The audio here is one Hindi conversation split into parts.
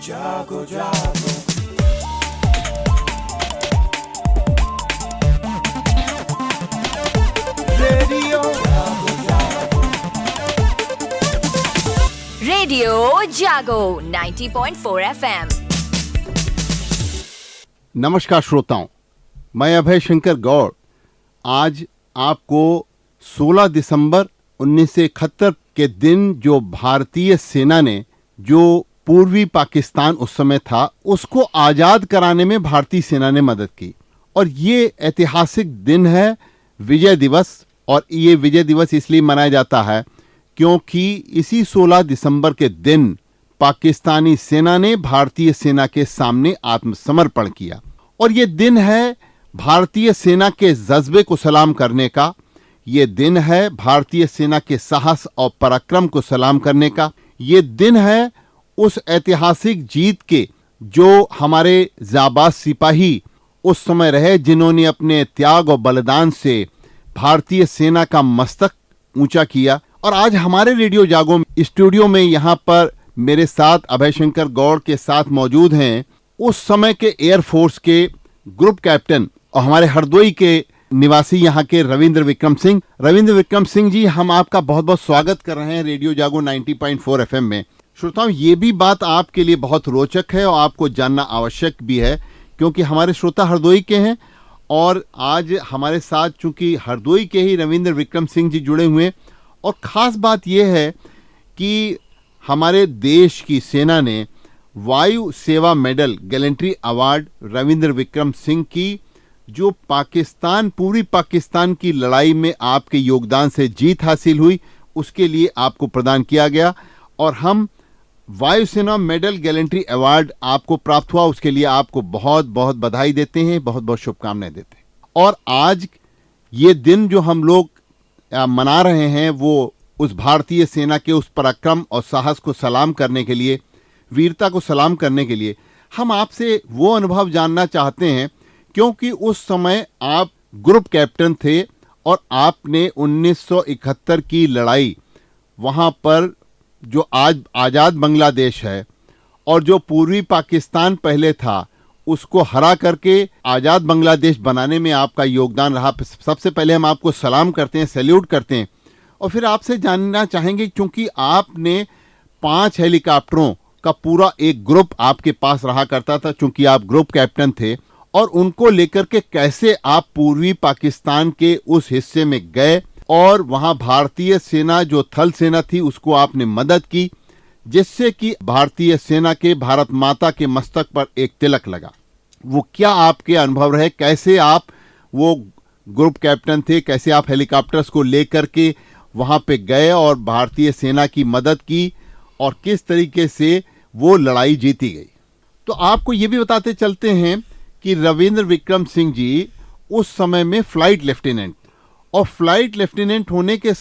जागो जागो रेडियो जागो जागो रेडियो जागो 90.4 FM। नमस्कार श्रोताओं, मैं अभय शंकर गौड़ आज आपको 16 दिसंबर 1971 के दिन जो भारतीय सेना ने जो पूर्वी पाकिस्तान उस समय था उसको आज़ाद कराने में भारतीय सेना ने मदद की। और ये ऐतिहासिक दिन है विजय दिवस। और ये विजय दिवस इसलिए मनाया जाता है क्योंकि इसी 16 दिसंबर के दिन पाकिस्तानी सेना ने भारतीय सेना के सामने आत्मसमर्पण किया। और ये दिन है भारतीय सेना के जज्बे को सलाम करने का, ये दिन है भारतीय सेना के साहस और पराक्रम को सलाम करने का, ये दिन है उस ऐतिहासिक जीत के जो हमारे जाबाज सिपाही उस समय रहे जिन्होंने अपने त्याग और बलिदान से भारतीय सेना का मस्तक ऊंचा किया। और आज हमारे रेडियो जागो स्टूडियो में यहाँ पर मेरे साथ अभय शंकर गौड़ के साथ मौजूद हैं उस समय के एयरफोर्स के ग्रुप कैप्टन और हमारे हरदोई के निवासी यहाँ के रविंद्र विक्रम सिंह। रविंद्र विक्रम सिंह जी, हम आपका बहुत बहुत स्वागत कर रहे हैं रेडियो जागो 90.4 FM में। श्रोताओं, ये भी बात आपके लिए बहुत रोचक है और आपको जानना आवश्यक भी है क्योंकि हमारे श्रोता हरदोई के हैं और आज हमारे साथ चूंकि हरदोई के ही रविंद्र विक्रम सिंह जी जुड़े हुए हैं। और ख़ास बात यह है कि हमारे देश की सेना ने वायु सेवा medal gallantry award Ravindra Vikram Singh की जो पाकिस्तान पूर्वी पाकिस्तान की लड़ाई में आपके योगदान से जीत हासिल हुई उसके लिए आपको प्रदान किया गया। और हम वायुसेना मेडल गैलेंट्री अवार्ड आपको प्राप्त हुआ उसके लिए आपको बहुत बहुत बधाई देते हैं, बहुत बहुत शुभकामनाएं देते हैं। और आज ये दिन जो हम लोग मना रहे हैं वो उस भारतीय सेना के उस पराक्रम और साहस को सलाम करने के लिए, वीरता को सलाम करने के लिए हम आपसे वो अनुभव जानना चाहते हैं क्योंकि उस समय आप ग्रुप कैप्टन थे और आपने 1971 की लड़ाई वहाँ पर जो आज आज़ाद बांग्लादेश है और जो पूर्वी पाकिस्तान पहले था उसको हरा करके आज़ाद बांग्लादेश बनाने में आपका योगदान रहा। सबसे पहले हम आपको सलाम करते हैं, सैल्यूट करते हैं। और फिर आपसे जानना चाहेंगे क्योंकि आपने 5 हेलीकॉप्टरों का पूरा एक ग्रुप आपके पास रहा करता था चूंकि आप ग्रुप कैप्टन थे, और उनको लेकर के कैसे आप पूर्वी पाकिस्तान के उस हिस्से में गए और वहां भारतीय सेना जो थल सेना थी उसको आपने मदद की जिससे कि भारतीय सेना के भारत माता के मस्तक पर एक तिलक लगा। वो क्या आपके अनुभव रहे, कैसे आप वो ग्रुप कैप्टन थे, कैसे आप हेलीकॉप्टर्स को लेकर के वहां पे गए और भारतीय सेना की मदद की और किस तरीके से वो लड़ाई जीती गई। तो आपको ये भी बताते चलते हैं कि रविंद्र विक्रम सिंह जी उस समय में फ्लाइट लेफ्टिनेंट, और फ्लाइट लेफ्टिनेंट होने के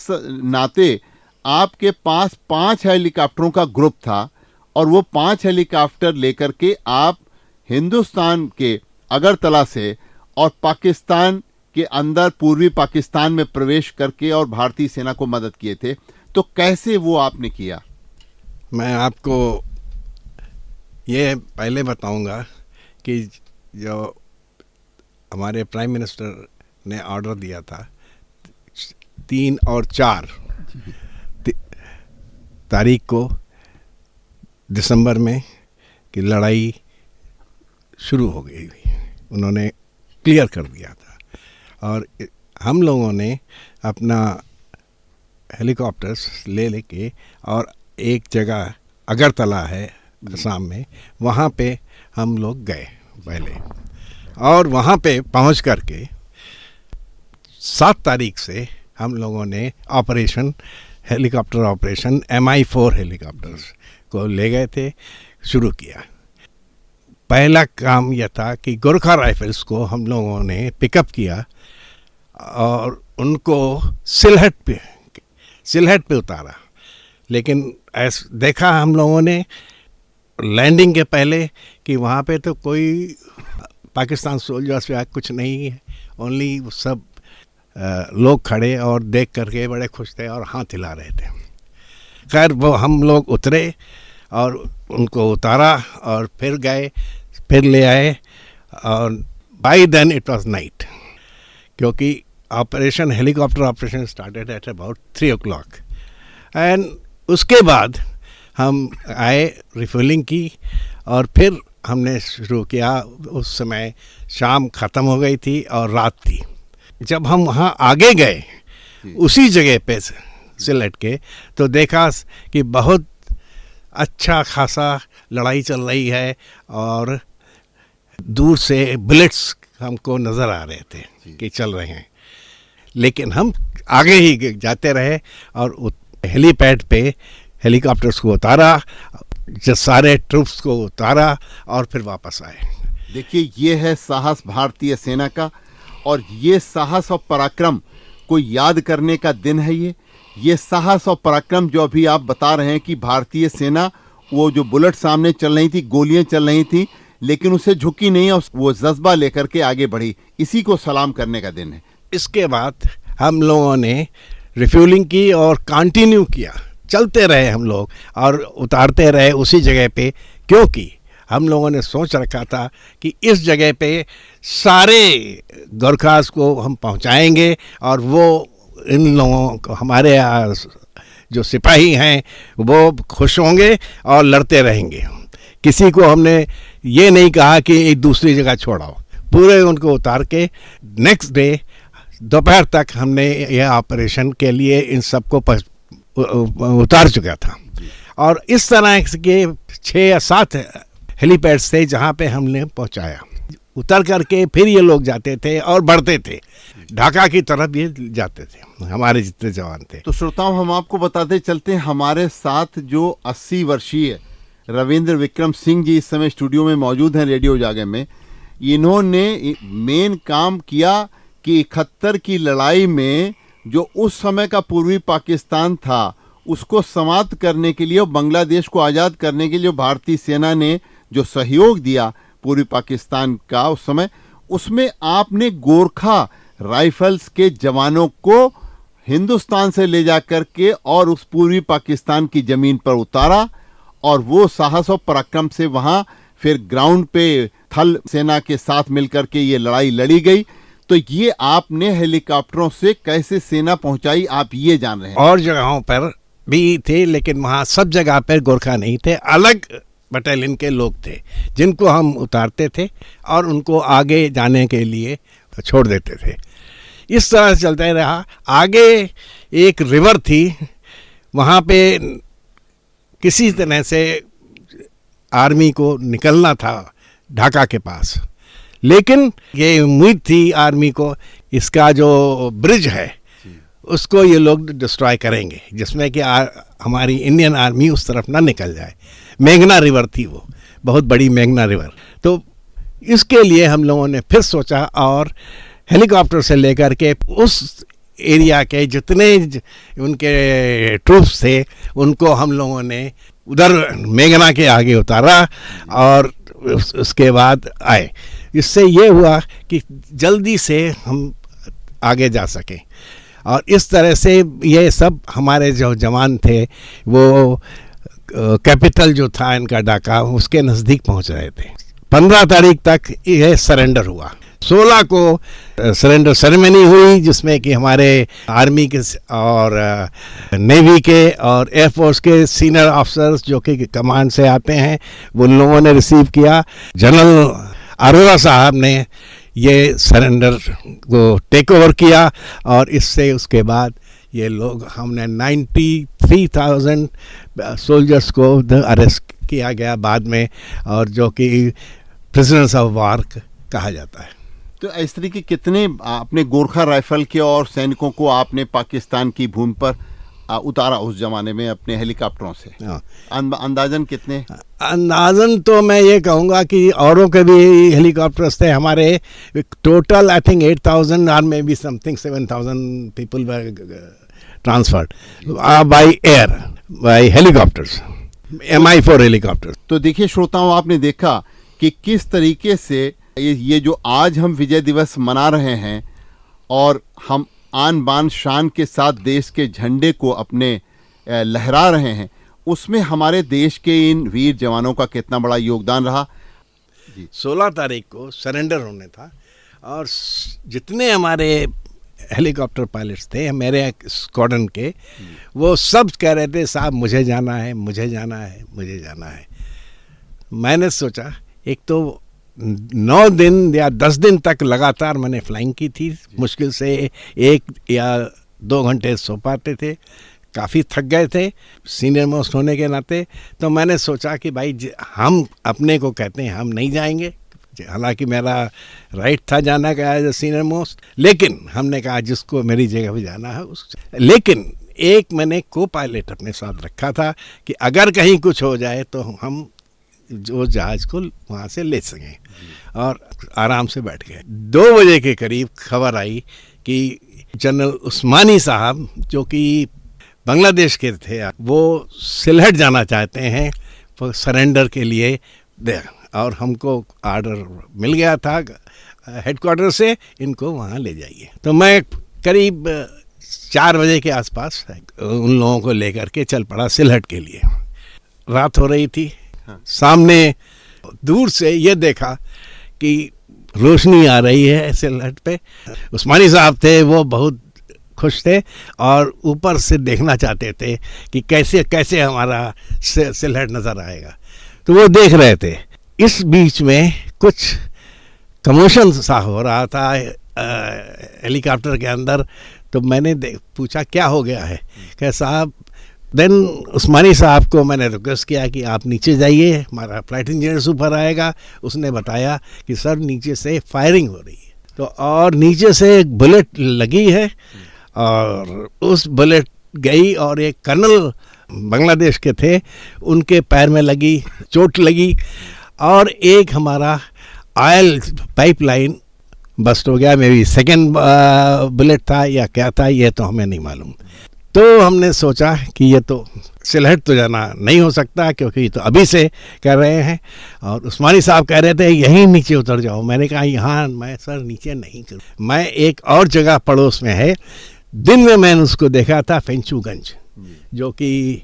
नाते आपके पास 5 हेलीकॉप्टरों का ग्रुप था और वो 5 हेलीकॉप्टर लेकर के आप हिंदुस्तान के अगरतला से और पाकिस्तान के अंदर पूर्वी पाकिस्तान में प्रवेश करके और भारतीय सेना को मदद किए थे। तो कैसे वो आपने किया? मैं आपको ये पहले बताऊंगा कि जो हमारे प्राइम मिनिस्टर ने ऑर्डर दिया था 3 और 4 तारीख को दिसंबर में कि लड़ाई शुरू हो गई थी, उन्होंने क्लियर कर दिया था। और हम लोगों ने अपना हेलीकॉप्टर्स ले लेके और एक जगह अगरतला है असम में, वहाँ पे हम लोग गए पहले, और वहाँ पे पहुँच करके 7 तारीख से हम लोगों ने operation helicopter operation MI4 helicopters को ले गए थे, शुरू किया। पहला काम यह था कि गोरखा राइफल्स को हम लोगों ने पिकअप किया और उनको सिलहट पे उतारा। लेकिन देखा हम लोगों ने लैंडिंग के पहले कि वहाँ पे तो कोई पाकिस्तान सोल्जर्स या कुछ नहीं है, ओनली सब लोग खड़े और देख करके बड़े खुश थे और हाथ हिला रहे थे। खैर वो हम लोग उतरे और उनको उतारा और फिर गए, फिर ले आए। और by then it was night, क्योंकि operation, helicopter operation started at about 3 o'clock। And उसके बाद हम आए, रिफिलिंग की और फिर हमने शुरू किया। उस समय शाम ख़त्म हो गई थी और रात थी। जब हम वहाँ आगे गए उसी जगह पे सिलट के, तो देखा कि बहुत अच्छा खासा लड़ाई चल रही है और दूर से बुलेट्स हमको नज़र आ रहे थे कि चल रहे हैं। लेकिन हम आगे ही जाते रहे और हेलीपैड पे हेलीकॉप्टर्स को उतारा, जो सारे ट्रूप्स को उतारा और फिर वापस आए। देखिए, ये है साहस भारतीय सेना का, और ये साहस और पराक्रम को याद करने का दिन है। ये साहस और पराक्रम जो अभी आप बता रहे हैं कि भारतीय सेना, वो जो बुलेट सामने चल रही थी, गोलियां चल रही थी, लेकिन उसे झुकी नहीं और वो जज्बा लेकर के आगे बढ़ी, इसी को सलाम करने का दिन है। इसके बाद हम लोगों ने रिफ्यूलिंग की और कंटिन्यू किया, चलते रहे हम लोग और उतारते रहे उसी जगह पे, क्योंकि हम लोगों ने सोच रखा था कि इस जगह पे सारे गोरखास को हम पहुंचाएंगे और वो इन लोगों को, हमारे जो सिपाही हैं, वो खुश होंगे और लड़ते रहेंगे। किसी को हमने ये नहीं कहा कि एक दूसरी जगह छोड़ाओ, पूरे उनको उतार के नेक्स्ट डे दोपहर तक हमने यह ऑपरेशन के लिए इन सबको उतार चुका था। और इस तरह के 6 या 7 हेलीपैड्स थे जहाँ पे हमने पहुँचाया। उतर करके फिर ये लोग जाते थे और बढ़ते थे, ढाका की तरफ ये जाते थे, हमारे जितने जवान थे। तो श्रोताओं, हम आपको बताते चलते हैं, हमारे साथ जो 80 वर्षीय रविंद्र विक्रम सिंह जी इस समय स्टूडियो में मौजूद हैं रेडियो जागे में। इन्होंने मेन काम किया कि 71 की लड़ाई में जो उस समय का पूर्वी पाकिस्तान था उसको समाप्त करने के लिए और बांग्लादेश को आज़ाद करने के लिए भारतीय सेना ने जो सहयोग दिया पूर्वी पाकिस्तान का उस समय, उसमें आपने गोरखा राइफल्स के जवानों को हिंदुस्तान से ले जाकर के और उस पूर्वी पाकिस्तान की ज़मीन पर उतारा, और वो साहस और पराक्रम से वहाँ फिर ग्राउंड पे थल सेना के साथ मिलकर के ये लड़ाई लड़ी गई। तो ये आपने हेलीकॉप्टरों से कैसे सेना पहुंचाई, आप ये जान रहे हैं। और जगहों पर भी थे, लेकिन वहाँ सब जगह पर गोरखा नहीं थे, अलग बटालियन के लोग थे जिनको हम उतारते थे और उनको आगे जाने के लिए छोड़ देते थे। इस तरह से चलता रहा। आगे एक रिवर थी, वहाँ पे किसी तरह से आर्मी को निकलना था ढाका के पास, लेकिन ये उम्मीद थी आर्मी को, इसका जो ब्रिज है उसको ये लोग डिस्ट्रॉय करेंगे, जिसमें कि हमारी इंडियन आर्मी उस तरफ ना निकल जाए। मेघना रिवर थी वो, बहुत बड़ी मेघना रिवर। तो इसके लिए हम लोगों ने फिर सोचा और हेलीकॉप्टर से लेकर के उस एरिया के जितने उनके ट्रूप्स थे उनको हम लोगों ने उधर मेघना के आगे उतारा और उसके बाद आए। इससे ये हुआ कि जल्दी से हम आगे जा सकें, और इस तरह से ये सब हमारे जो जवान थे वो कैपिटल जो था इनका ढाका, उसके नज़दीक पहुंच रहे थे। 15 तारीख तक यह सरेंडर हुआ। 16 को सरेंडर सेरेमनी हुई, जिसमें कि हमारे आर्मी के और नेवी के और एयरफोर्स के सीनियर ऑफिसर्स जो कि कमांड से आते हैं, वो लोगों ने रिसीव किया। जनरल अरोरा साहब ने ये सरेंडर को टेक ओवर किया, और इससे उसके बाद ये लोग, हमने 93,000 सोल्जर्स को अरेस्ट किया गया बाद में, और जो कि प्रिजनर्स ऑफ वार कहा जाता है। तो इस तरीके कितने अपने गोरखा राइफल के और सैनिकों को आपने पाकिस्तान की भूमि पर उतारा उस जमाने में अपने हेलीकॉप्टरों से? अंदाजन कितने? अंदाजन तो मैं ये कहूँगा कि औरों के भी हेलीकॉप्टर्स थे। हमारे टोटल आई थिंक 8,000 और maybe something 7,000 people were transferred by air, by helicopters, Mi-4 helicopters. तो देखिए श्रोताओं, आपने देखा कि किस तरीके से ये जो आज हम विजय दिवस मना रहे हैं और हम आन बान शान के साथ देश के झंडे को अपने लहरा रहे हैं, उसमें हमारे देश के इन वीर जवानों का कितना बड़ा योगदान रहा। 16 तारीख को सरेंडर होने था और जितने हमारे हेलीकॉप्टर पायलट्स थे मेरे स्क्वाड्रन के, वो सब कह रहे थे साहब मुझे जाना है, मुझे जाना है, मुझे जाना है। मैंने सोचा, एक तो 9 दिन या 10 दिन तक लगातार मैंने फ्लाइंग की थी, मुश्किल से 1 या 2 घंटे सो पाते थे, काफ़ी थक गए थे सीनियर मोस्ट होने के नाते। तो मैंने सोचा कि भाई हम अपने को कहते हैं हम नहीं जाएंगे, हालांकि मेरा राइट था जाना का एज ए सीनियर मोस्ट, लेकिन हमने कहा जिसको मेरी जगह पे जाना है लेकिन एक मैंने को पायलट अपने साथ रखा था कि अगर कहीं कुछ हो जाए तो हम जो जहाज को वहाँ से ले सकें, और आराम से बैठ गए। 2 बजे के करीब खबर आई कि जनरल उस्मानी साहब जो कि बांग्लादेश के थे, वो सिलहट जाना चाहते हैं सरेंडर के लिए, और हमको आर्डर मिल गया था हेडक्वार्टर से, इनको वहाँ ले जाइए। तो मैं करीब 4 बजे के आसपास उन लोगों को लेकर के चल पड़ा सिलहट के लिए। रात हो रही थी, सामने दूर से ये देखा कि रोशनी आ रही है सिलहट पे। उस्मानी साहब थे, वो बहुत खुश थे और ऊपर से देखना चाहते थे कि कैसे कैसे हमारा सिलहट नज़र आएगा, तो वो देख रहे थे। इस बीच में कुछ कमोशन सा हो रहा था हेलीकॉप्टर के अंदर, तो मैंने पूछा क्या हो गया है, क्या साहब। देन उस्मानी साहब को मैंने रिक्वेस्ट किया कि आप नीचे जाइए, हमारा फ्लाइट इंजीनियर ऊपर आएगा। उसने बताया कि सर नीचे से फायरिंग हो रही है, तो और नीचे से एक बुलेट लगी है, और उस बुलेट गई और एक कर्नल बांग्लादेश के थे, उनके पैर में लगी, चोट लगी, और एक हमारा ऑयल पाइपलाइन बस्ट हो गया। मे बी सेकेंड बुलेट था या क्या था, ये तो हमें नहीं मालूम। तो हमने सोचा कि ये तो सिलहट तो जाना नहीं हो सकता, क्योंकि तो अभी से कह रहे हैं, और उस्मानी साहब कह रहे थे यहीं नीचे उतर जाओ। मैंने कहा यहाँ मैं सर नीचे नहीं करूँ, मैं एक और जगह पड़ोस में है, दिन में मैंने उसको देखा था, फेंचूगंज, जो कि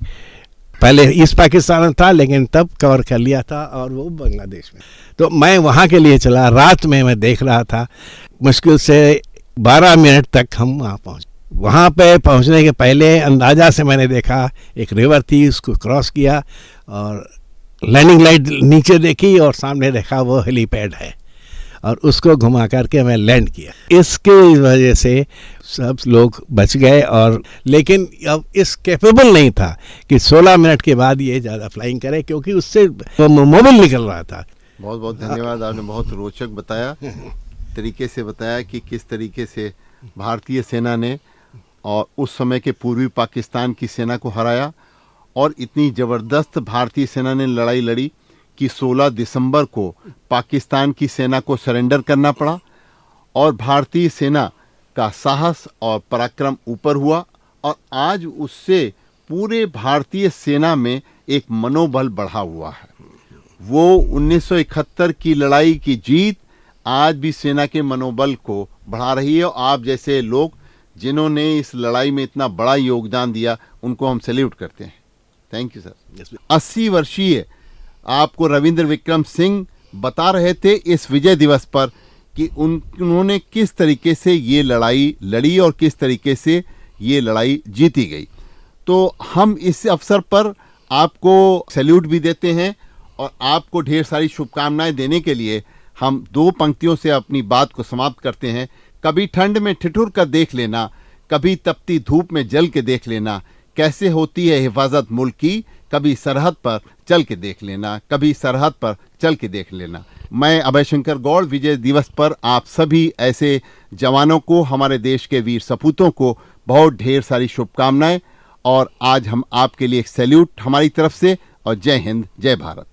पहले ईस्ट पाकिस्तान था लेकिन तब कवर कर लिया था, और वो बांग्लादेश में। तो मैं वहाँ के लिए चला। रात में मैं देख रहा था, मुश्किल से 12 मिनट तक हम वहाँ पहुँचे। वहाँ पे पहुँचने के पहले अंदाज़ा से मैंने देखा एक रिवर थी, उसको क्रॉस किया और लैंडिंग लाइट नीचे देखी, और सामने देखा वो हेलीपैड है, और उसको घुमा करके मैं लैंड किया। इसके वजह से सब लोग बच गए, और लेकिन अब इस कैपेबल नहीं था कि 16 मिनट के बाद ये ज़्यादा फ्लाइंग करे, क्योंकि उससे मोबाइल निकल रहा था। बहुत बहुत धन्यवाद, आपने बहुत रोचक बताया, तरीके से बताया कि किस तरीके से भारतीय सेना ने और उस समय के पूर्वी पाकिस्तान की सेना को हराया, और इतनी ज़बरदस्त भारतीय सेना ने लड़ाई लड़ी कि 16 दिसंबर को पाकिस्तान की सेना को सरेंडर करना पड़ा, और भारतीय सेना का साहस और पराक्रम ऊपर हुआ, और आज उससे पूरे भारतीय सेना में एक मनोबल बढ़ा हुआ है। वो 1971 की लड़ाई की जीत आज भी सेना के मनोबल को बढ़ा रही है, और आप जैसे लोग जिन्होंने इस लड़ाई में इतना बड़ा योगदान दिया, उनको हम सैल्यूट करते हैं। Thank you sir. 80 वर्षीय आपको रविंद्र विक्रम सिंह बता रहे थे इस विजय दिवस पर कि उन्होंने किस तरीके से ये लड़ाई लड़ी और किस तरीके से ये लड़ाई जीती गई। तो हम इस अवसर पर आपको सैल्यूट भी देते हैं, और आपको ढेर सारी शुभकामनाएं देने के लिए हम 2 पंक्तियों से अपनी बात को समाप्त करते हैं। कभी ठंड में ठिठुर कर देख लेना, कभी तपती धूप में जल के देख लेना, कैसे होती है हिफाजत मुल्क की, कभी सरहद पर चल के देख लेना, कभी सरहद पर चल के देख लेना। मैं अभय शंकर गौड़ विजय दिवस पर आप सभी ऐसे जवानों को, हमारे देश के वीर सपूतों को बहुत ढेर सारी शुभकामनाएं, और आज हम आपके लिए एक सैल्यूट हमारी तरफ से, और जय हिंद, जय भारत।